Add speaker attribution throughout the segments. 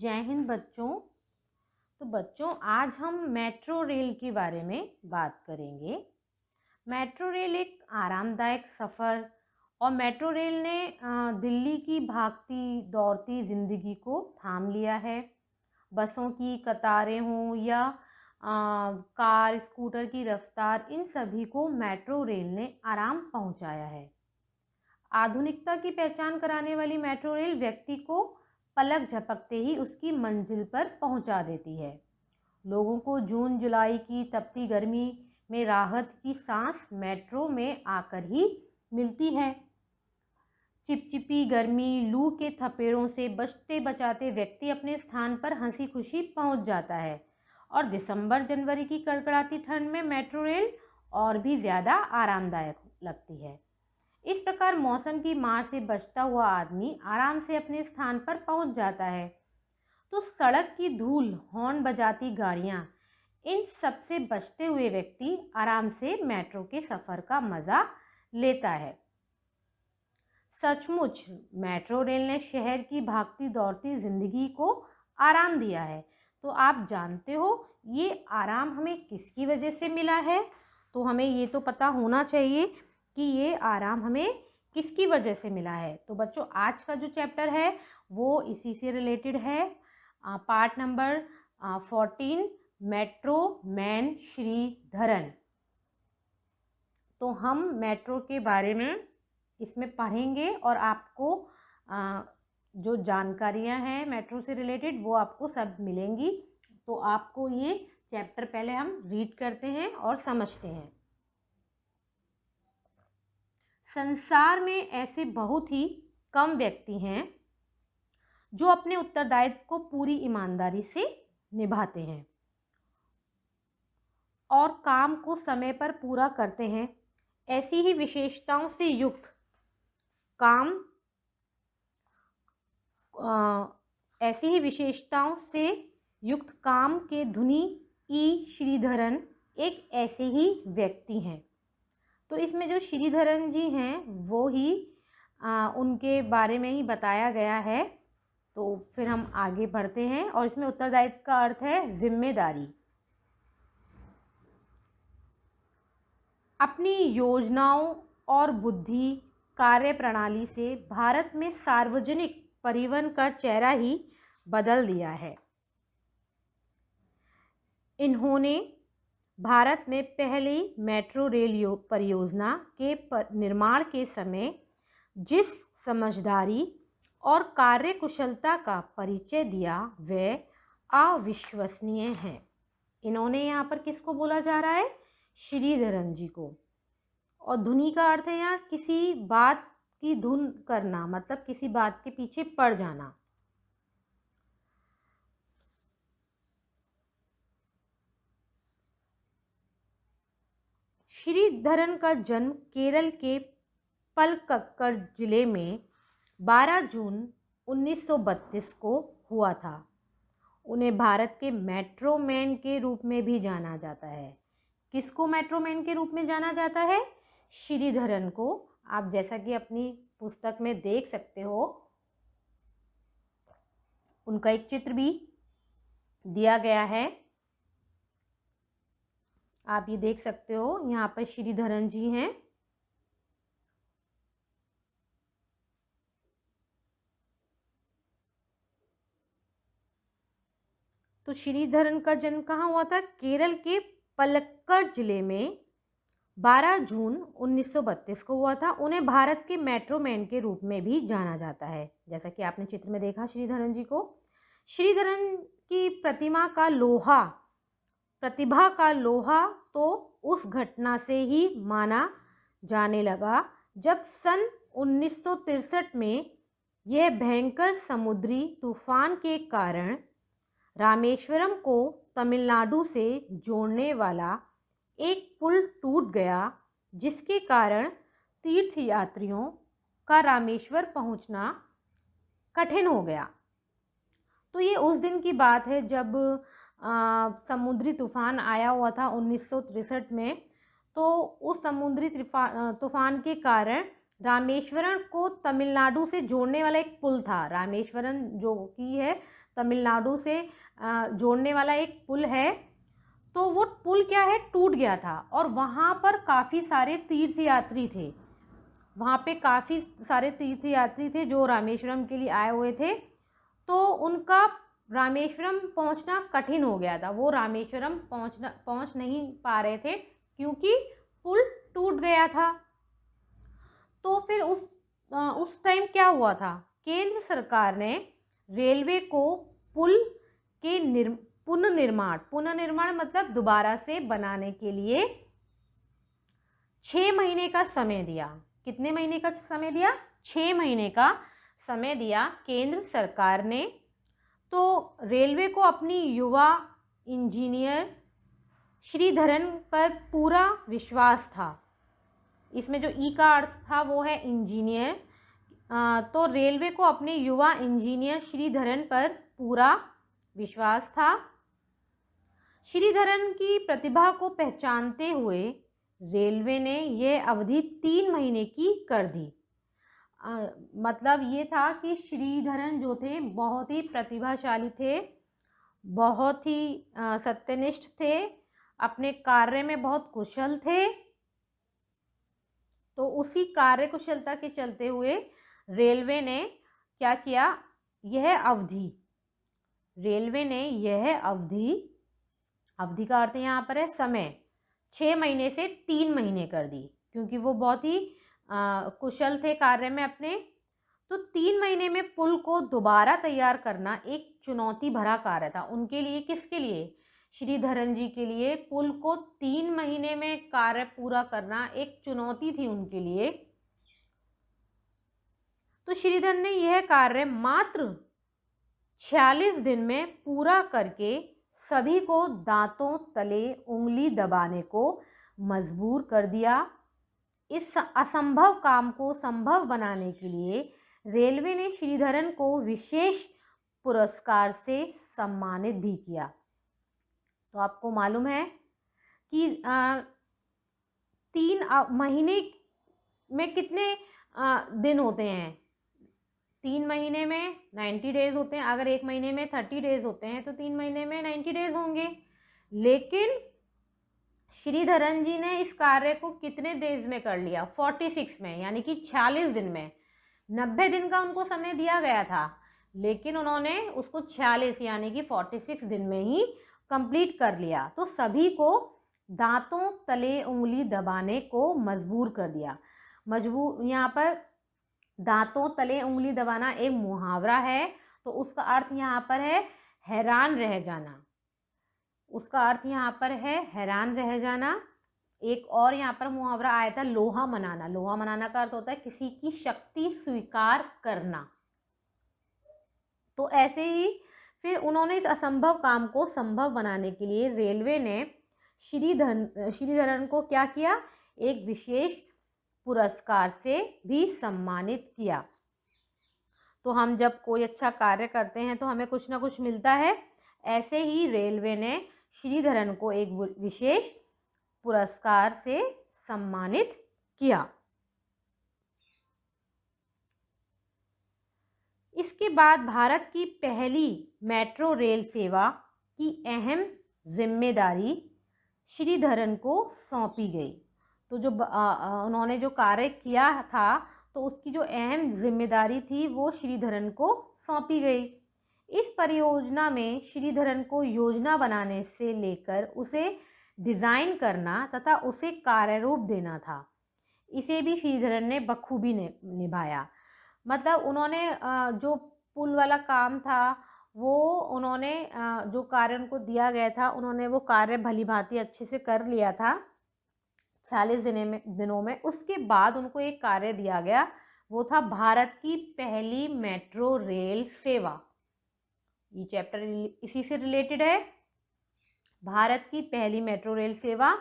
Speaker 1: जय हिंद बच्चों। तो बच्चों आज हम मेट्रो रेल के बारे में बात करेंगे। मेट्रो रेल एक आरामदायक सफ़र और मेट्रो रेल ने दिल्ली की भागती दौड़ती ज़िंदगी को थाम लिया है। बसों की कतारें हों या कार स्कूटर की रफ्तार, इन सभी को मेट्रो रेल ने आराम पहुंचाया है। आधुनिकता की पहचान कराने वाली मेट्रो रेल व्यक्ति को पलक झपकते ही उसकी मंजिल पर पहुंचा देती है। लोगों को जून जुलाई की तपती गर्मी में राहत की सांस मेट्रो में आकर ही मिलती है। चिपचिपी गर्मी, लू के थपेड़ों से बचते बचाते व्यक्ति अपने स्थान पर हंसी खुशी पहुंच जाता है। और दिसंबर जनवरी की कड़कड़ाती ठंड में मेट्रो रेल और भी ज़्यादा आरामदायक लगती है। इस प्रकार मौसम की मार से बचता हुआ आदमी आराम से अपने स्थान पर पहुंच जाता है। तो सड़क की धूल, हॉर्न बजाती गाड़ियां, इन सब से बचते हुए व्यक्ति आराम से मेट्रो के सफ़र का मज़ा लेता है। सचमुच मेट्रो रेल ने शहर की भागती दौड़ती ज़िंदगी को आराम दिया है। तो आप जानते हो ये आराम हमें किसकी वजह से मिला है? तो हमें ये तो पता होना चाहिए कि ये आराम हमें किसकी वजह से मिला है। तो बच्चों आज का जो चैप्टर है वो इसी से रिलेटेड है। Part number 14, metro man Sreedharan. तो हम मेट्रो के बारे में इसमें पढ़ेंगे और आपको जो जानकारियां हैं मेट्रो से रिलेटेड वो आपको सब मिलेंगी। तो आपको ये चैप्टर पहले हम रीड करते हैं और समझते हैं। संसार में ऐसे बहुत ही कम व्यक्ति हैं जो अपने उत्तरदायित्व को पूरी ईमानदारी से निभाते हैं और काम को समय पर पूरा करते हैं। ऐसी ही विशेषताओं से युक्त काम के धनी ई श्रीधरन एक ऐसे ही व्यक्ति हैं। तो इसमें जो श्रीधरन जी हैं वो ही उनके बारे में ही बताया गया है। तो फिर हम आगे बढ़ते हैं और इसमें उत्तरदायित्व का अर्थ है जिम्मेदारी। अपनी योजनाओं और बुद्धि कार्य प्रणाली से भारत में सार्वजनिक परिवहन का चेहरा ही बदल दिया है। इन्होंने भारत में पहली मेट्रो रेल परियोजना के निर्माण के समय जिस समझदारी और कार्यकुशलता का परिचय दिया वह अविश्वसनीय है। इन्होंने यहाँ पर किसको बोला जा रहा है? श्रीधरन जी को। और धुनी का अर्थ है यहाँ किसी बात की धुन करना, मतलब किसी बात के पीछे पड़ जाना। श्रीधरन का जन्म केरल के पलक्कड़ जिले में 12 जून 1932 को हुआ था। उन्हें भारत के मेट्रो मैन के रूप में भी जाना जाता है। किसको मेट्रो मैन के रूप में जाना जाता है? श्रीधरन को। आप जैसा कि अपनी पुस्तक में देख सकते हो, उनका एक चित्र भी दिया गया है। आप ये देख सकते हो, यहाँ पर श्रीधरन जी हैं। तो श्रीधरन का जन्म कहाँ हुआ था? केरल के पलक्कड़ जिले में 12 जून 1932 को हुआ था। उन्हें भारत के मेट्रो मैन के रूप में भी जाना जाता है, जैसा कि आपने चित्र में देखा श्रीधरन जी को। श्रीधरन की प्रतिभा का लोहा तो उस घटना से ही माना जाने लगा जब सन 1963 में यह भयंकर समुद्री तूफान के कारण रामेश्वरम को तमिलनाडु से जोड़ने वाला एक पुल टूट गया, जिसके कारण तीर्थयात्रियों का रामेश्वर पहुंचना कठिन हो गया। तो ये उस दिन की बात है जब समुद्री तूफान आया हुआ था 1963 में। तो उस समुद्री तूफान के कारण रामेश्वरम को तमिलनाडु से जोड़ने वाला एक पुल था। रामेश्वरम जो कि है तमिलनाडु से जोड़ने वाला एक पुल है, तो वो पुल क्या है, टूट गया था और वहाँ पर काफ़ी सारे तीर्थयात्री थे। वहाँ पे काफ़ी सारे तीर्थयात्री थे जो रामेश्वरम के लिए आए हुए थे, तो उनका रामेश्वरम पहुँचना कठिन हो गया था। वो रामेश्वरम पहुँच नहीं पा रहे थे क्योंकि पुल टूट गया था। तो फिर उस टाइम क्या हुआ था, केंद्र सरकार ने रेलवे को पुल के पुनर्निर्माण मतलब दोबारा से बनाने के लिए 6 महीने का समय दिया। कितने महीने का समय दिया? 6 महीने का समय दिया केंद्र सरकार ने। तो रेलवे को अपनी युवा इंजीनियर श्रीधरन पर पूरा विश्वास था। इसमें जो ई का अर्थ था वो है इंजीनियर। तो रेलवे को अपने युवा इंजीनियर श्रीधरन पर पूरा विश्वास था। श्रीधरन की प्रतिभा को पहचानते हुए रेलवे ने यह अवधि 3 महीने की कर दी। मतलब ये था कि श्रीधरन जो थे बहुत ही प्रतिभाशाली थे, बहुत ही सत्यनिष्ठ थे, अपने कार्य में बहुत कुशल थे। तो उसी कार्य कुशलता के चलते हुए रेलवे ने क्या किया, रेलवे ने यह अवधि का अर्थ यहाँ पर है समय, 6 महीने से 3 महीने कर दी, क्योंकि वो बहुत ही कुशल थे कार्य में अपने। तो 3 महीने में पुल को दोबारा तैयार करना एक चुनौती भरा कार्य था उनके लिए। किसके लिए? श्रीधरन जी के लिए। पुल को 3 महीने में कार्य पूरा करना एक चुनौती थी उनके लिए। तो श्रीधरन ने यह कार्य मात्र 46 दिन में पूरा करके सभी को दांतों तले उंगली दबाने को मजबूर कर दिया। इस असंभव काम को संभव बनाने के लिए रेलवे ने श्रीधरन को विशेष पुरस्कार से सम्मानित भी किया। तो आपको मालूम है कि 3 महीने में कितने दिन होते हैं? 3 महीने में 90 डेज होते हैं। अगर 1 महीने में 30 डेज होते हैं तो 3 महीने में 90 डेज होंगे। लेकिन श्रीधरन जी ने इस कार्य को कितने डेज में कर लिया? 46 में, यानी कि 46 दिन में। 90 दिन का उनको समय दिया गया था, लेकिन उन्होंने उसको 46 यानी कि 46 दिन में ही कंप्लीट कर लिया। तो सभी को दांतों तले उंगली दबाने को मजबूर कर दिया। यहाँ पर दांतों तले उंगली दबाना एक मुहावरा है, तो उसका अर्थ यहाँ पर है हैरान रह जाना। उसका अर्थ यहाँ पर है हैरान रह जाना। एक और यहाँ पर मुहावरा आया था लोहा मनाना। लोहा मनाना का अर्थ होता है किसी की शक्ति स्वीकार करना। तो ऐसे ही फिर उन्होंने इस असंभव काम को संभव बनाने के लिए रेलवे ने श्रीधरन को क्या किया? एक विशेष पुरस्कार से भी सम्मानित किया। तो हम जब कोई अच्छा कार्य करते हैं तो हमें कुछ ना कुछ मिलता है। ऐसे ही रेलवे ने श्रीधरन को एक विशेष पुरस्कार से सम्मानित किया। इसके बाद भारत की पहली मेट्रो रेल सेवा की अहम जिम्मेदारी श्रीधरन को सौंपी गई। तो जो उन्होंने जो कार्य किया था तो उसकी जो अहम जिम्मेदारी थी वो श्रीधरन को सौंपी गई। इस परियोजना में श्रीधरन को योजना बनाने से लेकर उसे डिज़ाइन करना तथा उसे कार्यरूप देना था। इसे भी श्रीधरन ने बखूबी निभाया। मतलब उन्होंने जो पुल वाला काम था वो उन्होंने जो कार्य उनको दिया गया था उन्होंने वो कार्य भली भांति अच्छे से कर लिया था 46 दिनों में। उसके बाद उनको एक कार्य दिया गया, वो था भारत की पहली मेट्रो रेल सेवा। ये चैप्टर इसी से रिलेटेड है। भारत की पहली मेट्रो रेल सेवा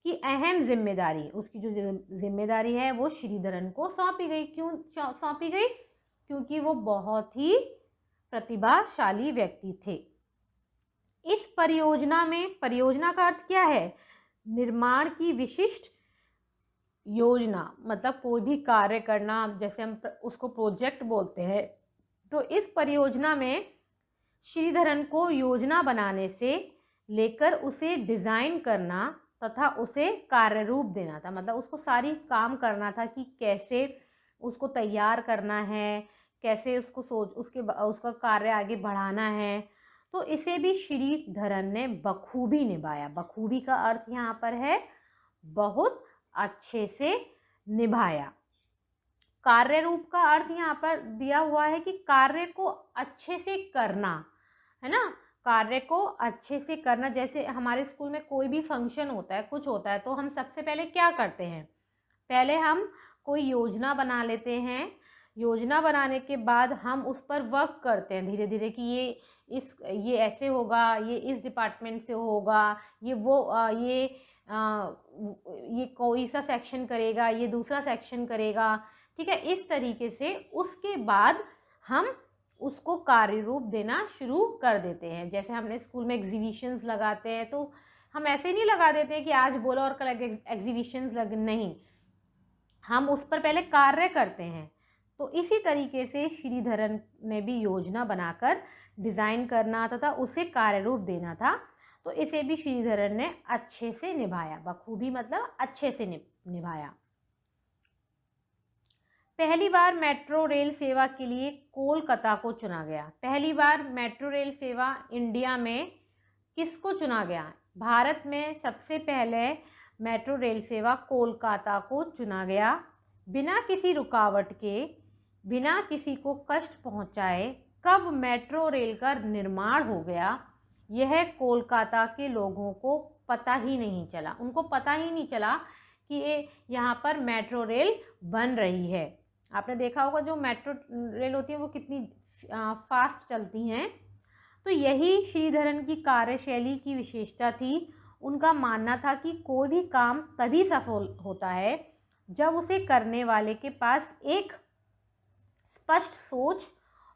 Speaker 1: की अहम जिम्मेदारी, उसकी जो जिम्मेदारी है वो श्रीधरन को सौंपी गई। क्यों सौंपी गई? क्योंकि वो बहुत ही प्रतिभाशाली व्यक्ति थे। इस परियोजना में, परियोजना का अर्थ क्या है? निर्माण की विशिष्ट योजना। मतलब कोई भी कार्य करना, जैसे हम उसको प्रोजेक्ट बोलते हैं। तो इस परियोजना में श्रीधरन को योजना बनाने से लेकर उसे डिज़ाइन करना तथा उसे कार्य रूप देना था। मतलब उसको सारी काम करना था कि कैसे उसको तैयार करना है, कैसे उसको उसका कार्य आगे बढ़ाना है। तो इसे भी श्रीधरन ने बखूबी निभाया। बखूबी का अर्थ यहाँ पर है बहुत अच्छे से निभाया। कार्य रूप का अर्थ यहाँ पर दिया हुआ है कि कार्य को अच्छे से करना, है ना, कार्य को अच्छे से करना। जैसे हमारे स्कूल में कोई भी फंक्शन होता है, कुछ होता है, तो हम सबसे पहले क्या करते हैं, पहले हम कोई योजना बना लेते हैं। योजना बनाने के बाद हम उस पर वर्क करते हैं धीरे धीरे कि ये ऐसे होगा, ये इस डिपार्टमेंट से होगा, ये कोई सा सेक्शन करेगा, ये दूसरा सेक्शन करेगा, ठीक है। इस तरीके से उसके बाद हम उसको कार्य रूप देना शुरू कर देते हैं। जैसे हमने स्कूल में एग्जीबिशंस लगाते हैं, तो हम ऐसे नहीं लगा देते हैं कि आज बोला और कल एग्जीबिशंस नहीं, हम उस पर पहले कार्य करते हैं। तो इसी तरीके से श्रीधरन ने भी योजना बनाकर डिज़ाइन करना तथा उसे कार्य रूप देना था। तो इसे भी श्रीधरन ने अच्छे से निभाया। बखूबी मतलब अच्छे से निभाया। पहली बार मेट्रो रेल सेवा के लिए कोलकाता को चुना गया। पहली बार मेट्रो रेल सेवा इंडिया में किसको चुना गया? भारत में सबसे पहले मेट्रो रेल सेवा कोलकाता को चुना गया। बिना किसी रुकावट के, बिना किसी को कष्ट पहुंचाए कब मेट्रो रेल का निर्माण हो गया, यह कोलकाता के लोगों को पता ही नहीं चला। उनको पता ही नहीं चला कि ये यहाँ पर मेट्रो रेल बन रही है। आपने देखा होगा जो मेट्रो रेल होती है वो कितनी फास्ट चलती हैं। तो यही श्रीधरन की कार्यशैली की विशेषता थी। उनका मानना था कि कोई भी काम तभी सफल होता है जब उसे करने वाले के पास एक स्पष्ट सोच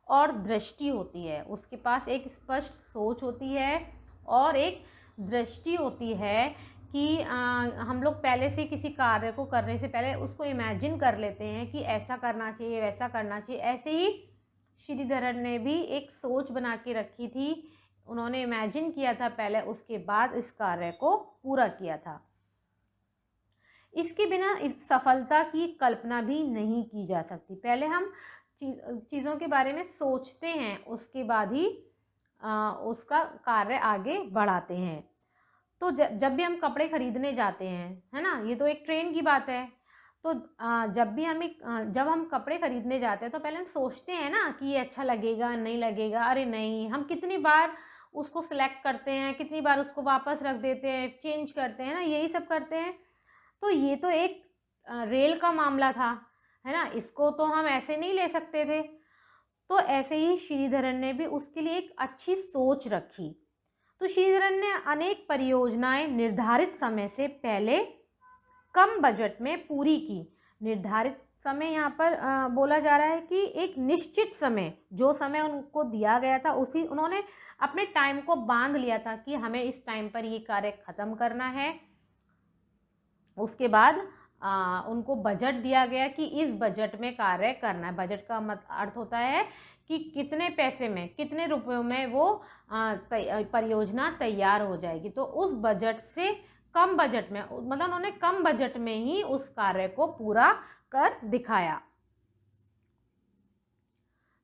Speaker 1: और दृष्टि होती है। उसके पास एक स्पष्ट सोच होती है और एक दृष्टि होती है कि हम लोग पहले से किसी कार्य को करने से पहले उसको इमेजिन कर लेते हैं कि ऐसा करना चाहिए, वैसा करना चाहिए। ऐसे ही श्रीधरन ने भी एक सोच बना के रखी थी। उन्होंने इमेजिन किया था पहले, उसके बाद इस कार्य को पूरा किया था। इसके बिना इस सफलता की कल्पना भी नहीं की जा सकती। पहले हम चीज़ों के बारे में सोचते हैं, उसके बाद ही उसका कार्य आगे बढ़ाते हैं। तो जब भी हम कपड़े खरीदने जाते हैं, है ना, ये तो एक ट्रेंड की बात है। तो जब हम कपड़े खरीदने जाते हैं तो पहले हम सोचते हैं ना कि ये अच्छा लगेगा, नहीं लगेगा, अरे नहीं। हम कितनी बार उसको सिलेक्ट करते हैं, कितनी बार उसको वापस रख देते हैं, चेंज करते हैं ना, यही सब करते हैं। तो ये तो एक रेल का मामला था, है ना, इसको तो हम ऐसे नहीं ले सकते थे। तो ऐसे ही श्रीधरन ने भी उसके लिए एक अच्छी सोच रखी। तो श्रीधरन ने अनेक परियोजनाएं निर्धारित समय से पहले कम बजट में पूरी की। निर्धारित समय यहाँ पर बोला जा रहा है कि एक निश्चित समय, जो समय उनको दिया गया था उसी उन्होंने अपने टाइम को बांध लिया था कि हमें इस टाइम पर ये कार्य ख़त्म करना है। उसके बाद उनको बजट दिया गया कि इस बजट में कार्य करना है। बजट का अर्थ होता है कि कितने पैसे में, कितने रुपयों में वो परियोजना तैयार हो जाएगी। तो उस बजट से कम बजट में, मतलब उन्होंने कम बजट में ही उस कार्य को पूरा कर दिखाया।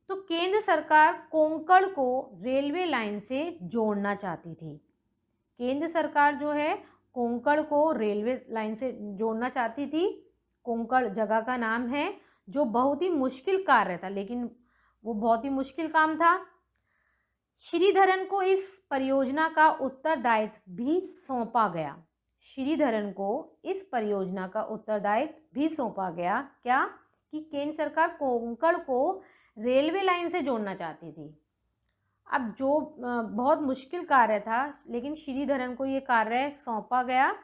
Speaker 1: तो केंद्र सरकार कोंकण को रेलवे लाइन से जोड़ना चाहती थी। केंद्र सरकार जो है कोंकण को रेलवे लाइन से जोड़ना चाहती थी। कोंकण जगह का नाम है, जो बहुत ही मुश्किल कार्य था, लेकिन वो बहुत ही मुश्किल काम था। श्रीधरन को इस परियोजना का उत्तरदायित्व भी सौंपा गया। श्रीधरन को इस परियोजना का उत्तरदायित्व भी सौंपा गया। क्या? कि केंद्र सरकार कोंकण को रेलवे लाइन से जोड़ना चाहती थी। अब जो बहुत मुश्किल कार्य था, लेकिन श्रीधरन को ये कार्य सौंपा गया।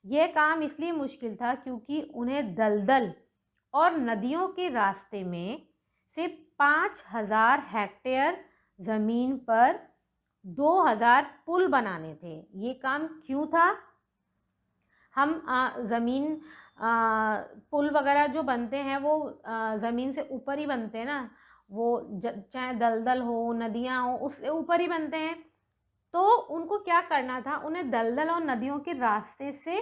Speaker 1: यह काम इसलिए मुश्किल था क्योंकि उन्हें दलदल और नदियों के रास्ते में से 5000 हेक्टेयर ज़मीन पर 2000 पुल बनाने थे। ये काम क्यों था? हम पुल वगैरह जो बनते हैं वो ज़मीन से ऊपर ही बनते हैं ना, चाहे दलदल हो, नदियाँ हो, उससे ऊपर ही बनते हैं। तो उनको क्या करना था, उन्हें दलदल और नदियों के रास्ते से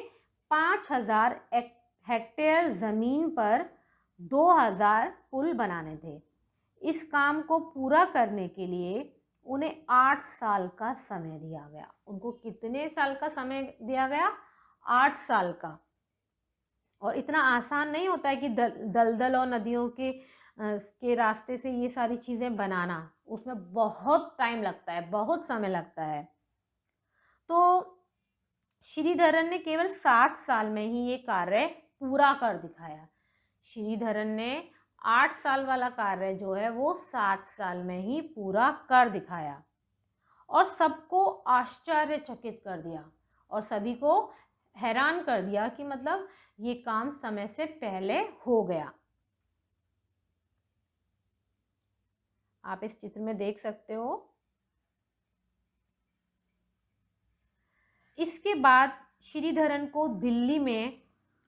Speaker 1: 5000 हेक्टेयर ज़मीन पर 2000 पुल बनाने थे। इस काम को पूरा करने के लिए उन्हें 8 साल का समय दिया गया। उनको कितने साल का समय दिया गया? 8 साल का। और इतना आसान नहीं होता है कि दलदल और नदियों के रास्ते से ये सारी चीज़ें बनाना, उसमें बहुत टाइम लगता है, बहुत समय लगता है। तो श्रीधरन ने केवल 7 साल में ही ये कार्य पूरा कर दिखाया। श्रीधरन ने 8 साल वाला कार्य जो है वो 7 साल में ही पूरा कर दिखाया और सबको आश्चर्यचकित कर दिया और सभी को हैरान कर दिया कि मतलब ये काम समय से पहले हो गया। आप इस चित्र में देख सकते हो। इसके बाद श्रीधरन को दिल्ली में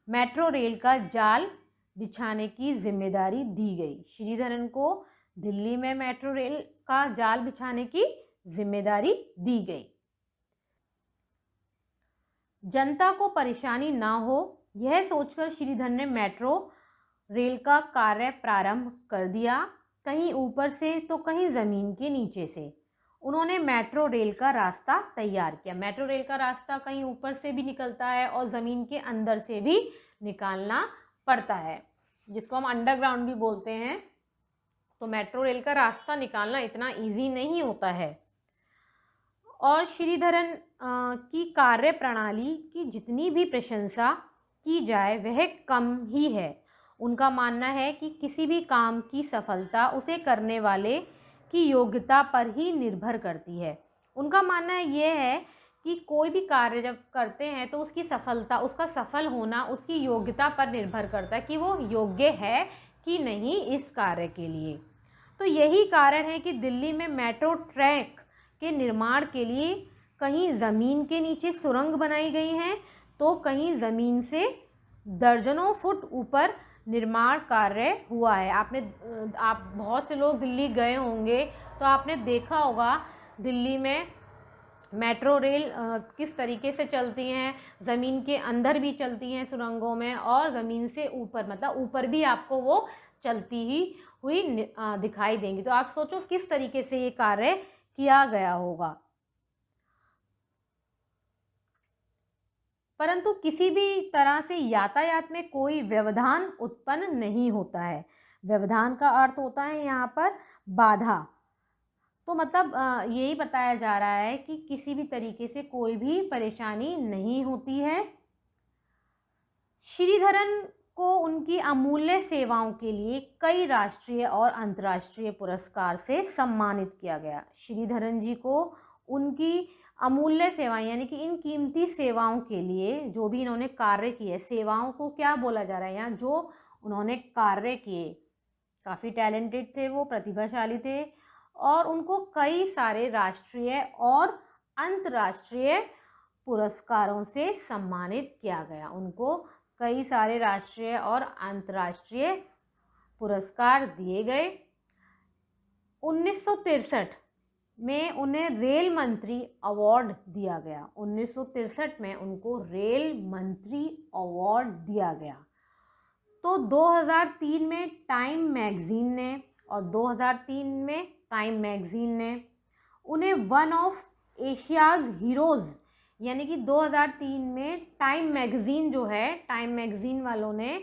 Speaker 1: मेट्रो रेल का जाल बिछाने की जिम्मेदारी दी गई। श्रीधरन को दिल्ली में मेट्रो रेल का जाल बिछाने की जिम्मेदारी दी गई। जनता को परेशानी ना हो, यह सोचकर श्रीधरन ने मेट्रो रेल का कार्य प्रारंभ कर दिया, कहीं ऊपर से तो कहीं ज़मीन के नीचे से। उन्होंने मेट्रो रेल का रास्ता तैयार किया। मेट्रो रेल का रास्ता कहीं ऊपर से भी निकलता है और ज़मीन के अंदर से भी निकालना पड़ता है, जिसको हम अंडरग्राउंड भी बोलते हैं। तो मेट्रो रेल का रास्ता निकालना इतना इजी नहीं होता है। और श्रीधरन की कार्य प्रणाली की जितनी भी प्रशंसा की जाए वह कम ही है। उनका मानना है कि किसी भी काम की सफलता उसे करने वाले की योग्यता पर ही निर्भर करती है। उनका मानना ये है कि कोई भी कार्य जब करते हैं तो उसकी सफलता, उसका सफल होना उसकी योग्यता पर निर्भर करता है कि वो योग्य है कि नहीं इस कार्य के लिए। तो यही कारण है कि दिल्ली में मेट्रो ट्रैक के निर्माण के लिए कहीं ज़मीन के नीचे सुरंग बनाई गई हैं तो कहीं ज़मीन से दर्जनों फुट ऊपर निर्माण कार्य हुआ है। आप बहुत से लोग दिल्ली गए होंगे तो आपने देखा होगा दिल्ली में मेट्रो रेल किस तरीके से चलती हैं, ज़मीन के अंदर भी चलती हैं सुरंगों में और ज़मीन से ऊपर, मतलब ऊपर भी आपको वो चलती ही हुई दिखाई देंगी। तो आप सोचो किस तरीके से ये कार्य किया गया होगा। परंतु किसी भी तरह से यातायात में कोई व्यवधान उत्पन्न नहीं होता है। व्यवधान का अर्थ होता है यहाँ पर बाधा। तो मतलब यही बताया जा रहा है कि किसी भी तरीके से कोई भी परेशानी नहीं होती है। श्रीधरन को उनकी अमूल्य सेवाओं के लिए कई राष्ट्रीय और अंतर्राष्ट्रीय पुरस्कार से सम्मानित किया गया। श्रीधरन जी को उनकी अमूल्य सेवाएं यानी कि इन कीमती सेवाओं के लिए जो भी इन्होंने कार्य किए, सेवाओं को क्या बोला जा रहा है यहाँ, जो उन्होंने कार्य किए, काफ़ी टैलेंटेड थे वो, प्रतिभाशाली थे और उनको कई सारे राष्ट्रीय और अंतर्राष्ट्रीय पुरस्कारों से सम्मानित किया गया। उनको कई सारे राष्ट्रीय और अंतर्राष्ट्रीय पुरस्कार दिए गए। 1963 में उन्हें रेल मंत्री अवार्ड दिया गया। 1963 में उनको रेल मंत्री अवार्ड दिया गया। तो 2003 में टाइम मैगजीन ने और 2003 में टाइम मैगजीन ने उन्हें वन ऑफ एशियाज़ हीरोज़, यानी कि 2003 में टाइम मैगजीन जो है, टाइम मैगजीन वालों ने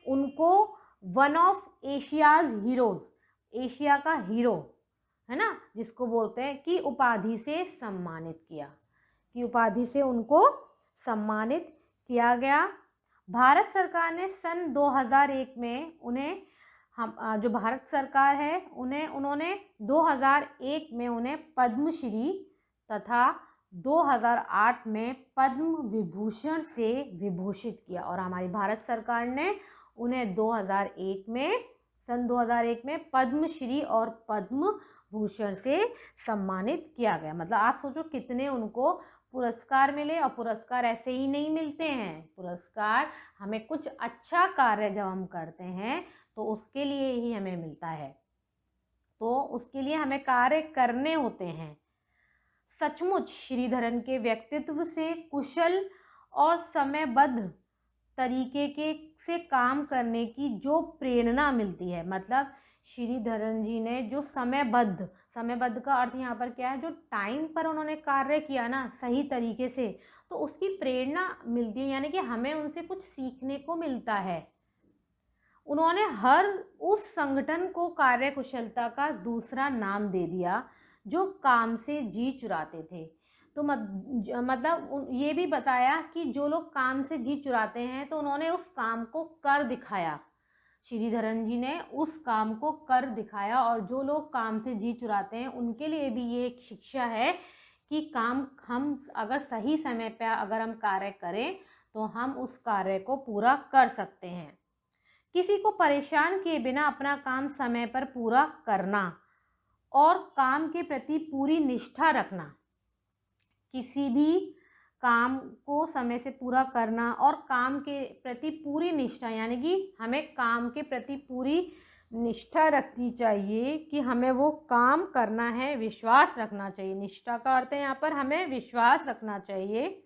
Speaker 1: उनको one of Asia's heroes, Asia का हीरो है ना जिसको बोलते हैं, की उपाधि से सम्मानित किया, की उपाधि से उनको सम्मानित किया गया। भारत सरकार ने सन 2001 में उन्हें जो भारत सरकार है उन्होंने 2001 में उन्हें पद्मश्री तथा 2008 में पद्म विभूषण से विभूषित किया और हमारी भारत सरकार ने उन्हें सन 2001 में पद्मश्री और पद्म भूषण से सम्मानित किया गया। मतलब आप सोचो कितने उनको पुरस्कार मिले। और पुरस्कार ऐसे ही नहीं मिलते हैं, पुरस्कार हमें कुछ अच्छा कार्य जब हम करते हैं तो उसके लिए ही हमें मिलता है। तो उसके लिए हमें कार्य करने होते हैं। सचमुच श्रीधरन के व्यक्तित्व से कुशल और समयबद्ध तरीके से काम करने की जो प्रेरणा मिलती है, मतलब श्रीधरन जी ने जो समयबद्ध का अर्थ यहाँ पर क्या है, जो टाइम पर उन्होंने कार्य किया ना सही तरीके से, तो उसकी प्रेरणा मिलती है, यानी कि हमें उनसे कुछ सीखने को मिलता है। उन्होंने हर उस संगठन को कार्यकुशलता का दूसरा नाम दे दिया जो काम से जी चुराते थे। तो मतलब ये भी बताया कि जो लोग काम से जी चुराते हैं तो उन्होंने उस काम को कर दिखाया। श्रीधरन जी ने उस काम को कर दिखाया, और जो लोग काम से जी चुराते हैं उनके लिए भी ये एक शिक्षा है कि काम हम अगर सही समय पर अगर हम कार्य करें तो हम उस कार्य को पूरा कर सकते हैं। किसी को परेशान किए बिना अपना काम समय पर पूरा करना और काम के प्रति पूरी निष्ठा रखना, किसी भी काम को समय से पूरा करना और काम के प्रति पूरी निष्ठा, यानी कि हमें काम के प्रति पूरी निष्ठा रखनी चाहिए कि हमें वो काम करना है, विश्वास रखना चाहिए। निष्ठा का अर्थ है यहाँ पर हमें विश्वास रखना चाहिए।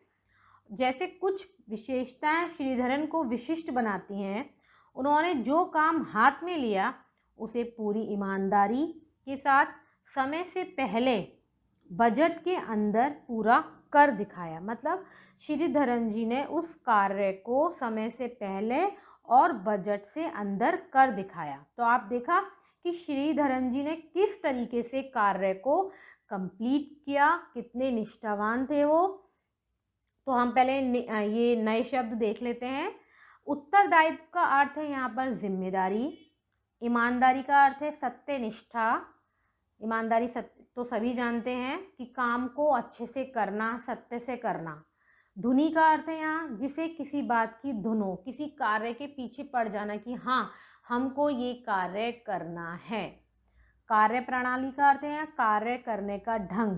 Speaker 1: जैसे कुछ विशेषताएं श्रीधरन को विशिष्ट बनाती हैं, उन्होंने जो काम हाथ में लिया उसे पूरी ईमानदारी के साथ समय से पहले बजट के अंदर पूरा कर दिखाया। मतलब श्रीधरन जी ने उस कार्य को समय से पहले और बजट से अंदर कर दिखाया। तो आप देखा कि श्रीधरन जी ने किस तरीके से कार्य को कंप्लीट किया, कितने निष्ठावान थे वो। तो हम पहले ये नए शब्द देख लेते हैं। उत्तरदायित्व का अर्थ है यहाँ पर जिम्मेदारी। ईमानदारी का अर्थ है सत्यनिष्ठा। ईमानदारी सत्य तो सभी जानते हैं कि काम को अच्छे से करना, सत्य से करना। धुनी का अर्थ है यहाँ जिसे किसी बात की धुन हो, किसी कार्य के पीछे पड़ जाना कि हाँ हमको ये कार्य करना है। कार्य प्रणाली का अर्थ है यहाँ कार्य करने का ढंग।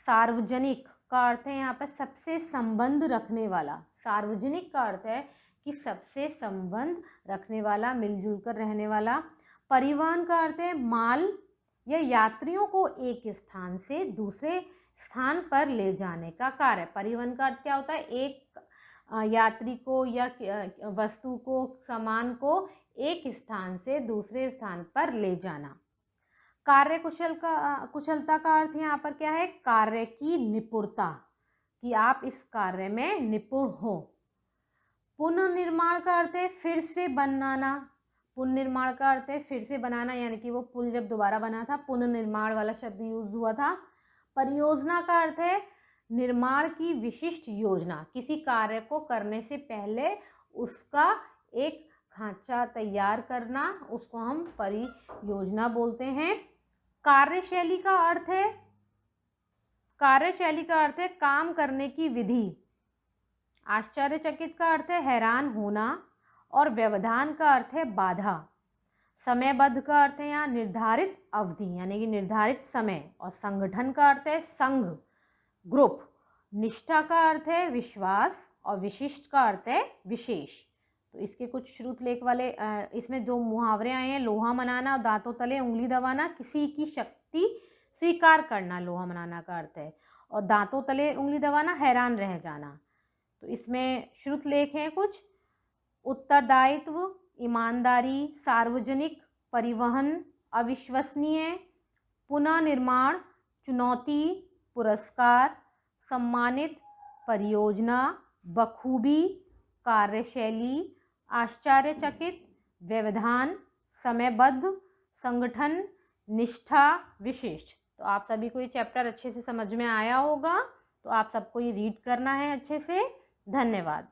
Speaker 1: सार्वजनिक का अर्थ है यहाँ पर सबसे संबंध रखने वाला। सार्वजनिक का अर्थ है कि सबसे संबंध रखने वाला, मिलजुल कर रहने वाला। परिवहन का अर्थ है माल या यात्रियों को एक स्थान से दूसरे स्थान पर ले जाने का कार्य। परिवहन का अर्थ क्या होता है, एक यात्री को या वस्तु को, सामान को एक स्थान से दूसरे स्थान पर ले जाना। कुशलता का अर्थ यहाँ पर क्या है, कार्य की निपुणता, कि आप इस कार्य में निपुण हो। पुनर्निर्माण का अर्थ है फिर से बनाना। पुनर्निर्माण का अर्थ है फिर से बनाना, यानी कि वो पुल जब दोबारा बना था, पुनर्निर्माण वाला शब्द यूज हुआ था। परियोजना का अर्थ है निर्माण की विशिष्ट योजना, किसी कार्य को करने से पहले उसका एक ढांचा तैयार करना, उसको हम परियोजना बोलते हैं। कार्यशैली का अर्थ है काम करने की विधि। आश्चर्यचकित का अर्थ है हैरान होना, और व्यवधान का अर्थ है बाधा। समयबद्ध का अर्थ है यहाँ निर्धारित अवधि, यानी कि निर्धारित समय। और संगठन का अर्थ है संघ, ग्रुप। निष्ठा का अर्थ है विश्वास, और विशिष्ट का अर्थ है विशेष। तो इसके कुछ श्रुतलेख वाले इसमें जो मुहावरे आए हैं, लोहा मनाना और दांतों तले उंगली दबाना, किसी की शक्ति स्वीकार करना, लोहा मनाना का अर्थ है। और दांतों तले उंगली दबाना हैरान रह जाना। तो इसमें श्रुतलेख हैं कुछ। उत्तरदायित्व, ईमानदारी, सार्वजनिक, परिवहन, अविश्वसनीय, पुनः निर्माण, चुनौती, पुरस्कार, सम्मानित, परियोजना, बखूबी, कार्यशैली, आश्चर्यचकित, व्यवधान, समयबद्ध, संगठन, निष्ठा, विशिष्ट। तो आप सभी को ये चैप्टर अच्छे से समझ में आया होगा। तो आप सबको ये रीड करना है अच्छे से। धन्यवाद।